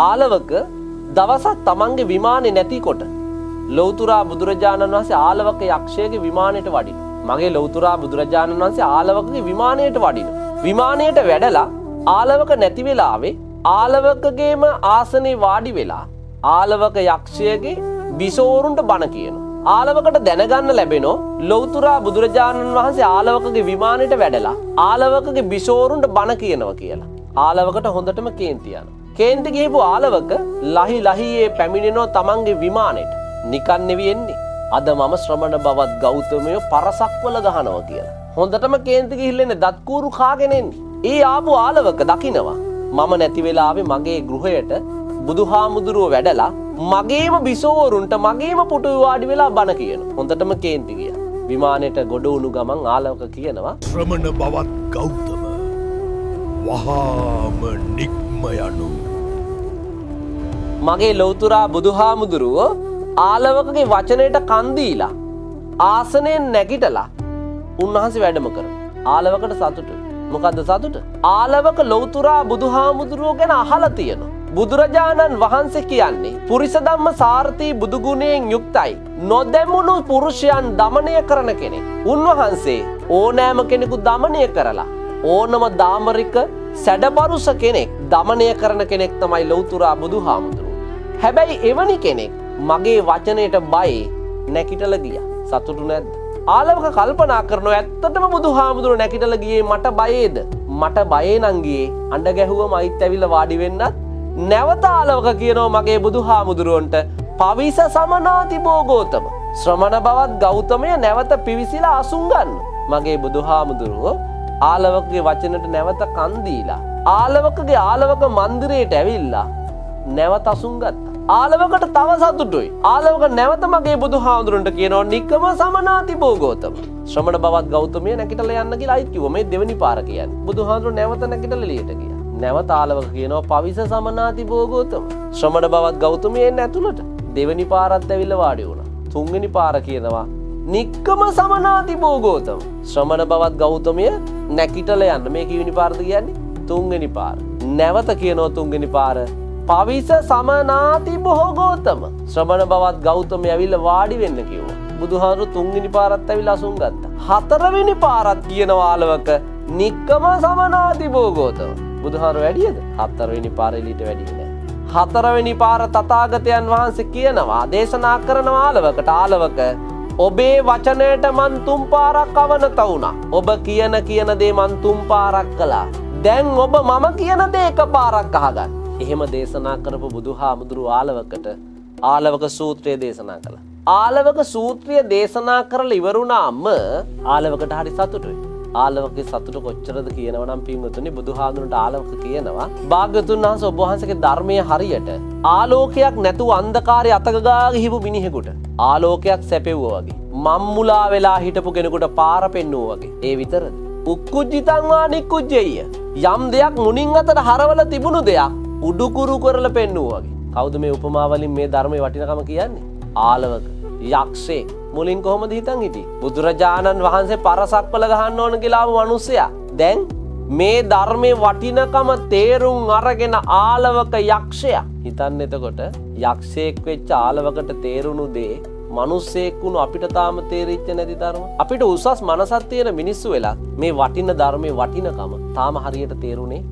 ආලවක දවසක් තමන්ගේ විමානේ නැතිකොට ලෞතුරා බුදුරජාණන් වහන්සේ ආලවක යක්ෂයාගේ විමානයට වඩිනවා. මගේ ලෞතුරා බුදුරජාණන් වහන්සේ ආලවකගේ විමානයට වඩිනවා. විමානයට වැඩලා ආලවක නැති වෙලාවේ ආලවකගේම ආසනේ වාඩි වෙලා ආලවක යක්ෂයාගේ බිසෝරුන්ට බණ කියනවා. ආලවකට දැනගන්න ලැබෙනෝ ලෞතුරා බුදුරජාණන් වහන්සේ ආලවකගේ විමානයට වැඩලා ආලවකගේ බිසෝරුන්ට බණ කියනවා කියලා. ආලවකට හොඳටම කේන්ති යනවා. කේන්ති ගිහපු ආලවක ලහි ලහියේ පැමිණෙනෝ තමන්ගේ විමානෙට. නිකන් නෙවෙයි එන්නේ. අද මම ශ්‍රමණ බවත් ගෞතමයෝ පරසක්වල ගහනවා කියලා. හොඳටම කේන්ති ගිහිල්ලෙන්නේ දත් කූරු කාගෙන එන්නේ. ඒ ආපු ආලවක දකිනවා මම නැති වෙලාවේ මගේ ගෘහයට බුදුහාමුදුරුව වැඩලා මගේම බිසෝවරුන්ට මගේම පුටුවේ වාඩි වෙලා බණ කියනවා. හොඳටම කේන්ති ගියා. විමානෙට ගොඩ වුණු ගමන් ආලවක කියනවා ශ්‍රමණ බවත් ගෞතම වහාම නික්ම යනු. මගේ ලෞතුරා බුදුහාමුදුරුව ආලවකගේ වචනයට කන් දීලා ආසනයෙන් නැගිටලා උන්වහන්සේ වැඩම කරනවා. ආලවකට සතුටුයි. මොකද්ද සතුට? ආලවක ලෞතුරා බුදුහාමුදුරුව ගැන අහලා තියෙනවා. බුදුරජාණන් වහන්සේ කියන්නේ පුරිස ධම්ම සාරථී බුදු ගුණයෙන් යුක්තයි. නොදැමුණු පුරුෂයන් দমনය කරන කෙනෙක්. උන්වහන්සේ ඕනෑම කෙනෙකු দমনය කරලා ඕනම දාමරික සැඩපරුස කෙනෙක් দমনය කරන කෙනෙක් තමයි ලෞතුරා බුදුහාමුදුරුව. හැබැයි එවැනි කෙනෙක් මගේ වචනයට බයි නැකිටලා ගියා. සතුටු නැද්ද? ආලවක කල්පනා කරනවා ඇත්තටම බුදුහාමුදුරුව නැකිටලා ගියේ මට බයේද? මට බයේ නම් ගියේ අඬ ගැහුවම අයිත් ඇවිල්ලා වාඩි වෙන්නත්. නැවත ආලවක කියනවා මගේ බුදුහාමුදුරුවන්ට පවිස සමනාති භෝගෝතම. ශ්‍රමණ බවත් ගෞතමය නැවත පිවිසිලා අසුන් ගන්න. මගේ බුදුහාමුදුරුව ආලවකගේ වචනට නැවත කන් දීලා ආලවකගේ ආලවක මන්දිරයට ඇවිල්ලා නැවත අසුන් ගත්තා. ආලවකට තව සතුටුයි. ආලවක නැවත මගේ බුදුහාමුදුරන්ට කියනවා නික්කම සමනාති භෝගෝතම. ශ්‍රමණ බවත් ගෞතමය නැගිටලා යන්න කියලා අයිත් කිව්වා. මේ දෙවෙනි පාර කියන්නේ. බුදුහාමුදුර නැවත නැගිටලා එළියට ගියා. නැවත ආලවක කියනවා පවිස සමනාති භෝගෝතම. ශ්‍රමණ බවත් ගෞතමය එන්න ඇතුළට. දෙවෙනි පාරත් ඇවිල්ලා වාඩි වුණා. තුන්වෙනි පාර කියනවා නික්කම සමනාති භෝගෝතම. ශ්‍රමණ බවත් ගෞතමය නැගිටලා යන්න. මේ කීවෙනි පාරද කියන්නේ? තුන්වෙනි පාර. නැවත කියනවා තුන්වෙනි පාර පවිස සමනාති භෝගෝතම. ශ්‍රමණ බවත් ගෞතමය ඇවිල්ලා වාඩි වෙන්න කිව්වා. බුදුහාමුදුරු තුන්වෙනි පාරත් ඇවිල්ලා අසුන් ගත්තා. හතරවෙනි පාරත් කියනවා ආලවක නික්කම සමනාති භෝගෝතම. බුදුහාමුදුරු වැඩියද? හතරවෙනි පාර එළියට වැඩියේ නැහැ. හතරවෙනි පාර තථාගතයන් වහන්සේ කියනවා දේශනා කරනවා ආලවකට ආලවක ඔබේ වචනයට මන් තුන් පාරක් අවනත වුණා. ඔබ කියන දේ මන් තුන් පාරක් කළා. දැන් ඔබ මම කියන දේ එක පාරක් අහගන්න. එහෙම දේශනා කරපු බුදුහාමුදුරුව ආලවකට ආලවක සූත්‍රය දේශනා කළා. ආලවක සූත්‍රය දේශනා කරලා ඉවරුණාම ආලවකට හරි සතුටුයි. ආලවකගේ සතුට කොච්චරද කියනවා නම් පින්වතුනි බුදුහාමුදුරන්ට ආලවක කියනවා භාග්‍යවතුන් වහන්සේ ඔබ වහන්සේගේ ධර්මයේ හරියට ආලෝකයක් නැතුව අන්ධකාරයේ අතක ගා ගිහපු මිනිහෙකුට ආලෝකයක් සැපෙවුවා වගේ මම්මුලා වෙලා හිටපු කෙනෙකුට පාර පෙන්නුවා වගේ. ඒ විතරද? උක්කුජ්ජිතං වා නික්කුජ්ජෙය්‍ය. යම් දෙයක් මුණින් අතට හරවල තිබුණු දෙයක් උඩුකුරු කරලා පෙන්නුවා වගේ. කවුද මේ උපමාවලින් මේ ධර්මයේ වටිනකම කියන්නේ? ආලවක යක්ෂේ. මුලින් කොහොමද හිතන් හිටියේ? බුදුරජාණන් වහන්සේ පරසක්වල ගහන්න ඕන කියලා ආපු මිනිස්සයා. දැන් මේ ධර්මයේ වටිනකම තේරුම් අරගෙන ආලවක යක්ෂයා. හිතන්න එතකොට යක්ෂයෙක් වෙච්ච ආලවකට තේරුණු දේ මිනිස්සෙක් වුණු අපිට තාම තේරිච්ච නැති ධර්ම. අපිට උසස් මනසක් තියෙන මිනිස්සු වෙලා මේ වටින ධර්මයේ වටිනකම තාම හරියට තේරුනේ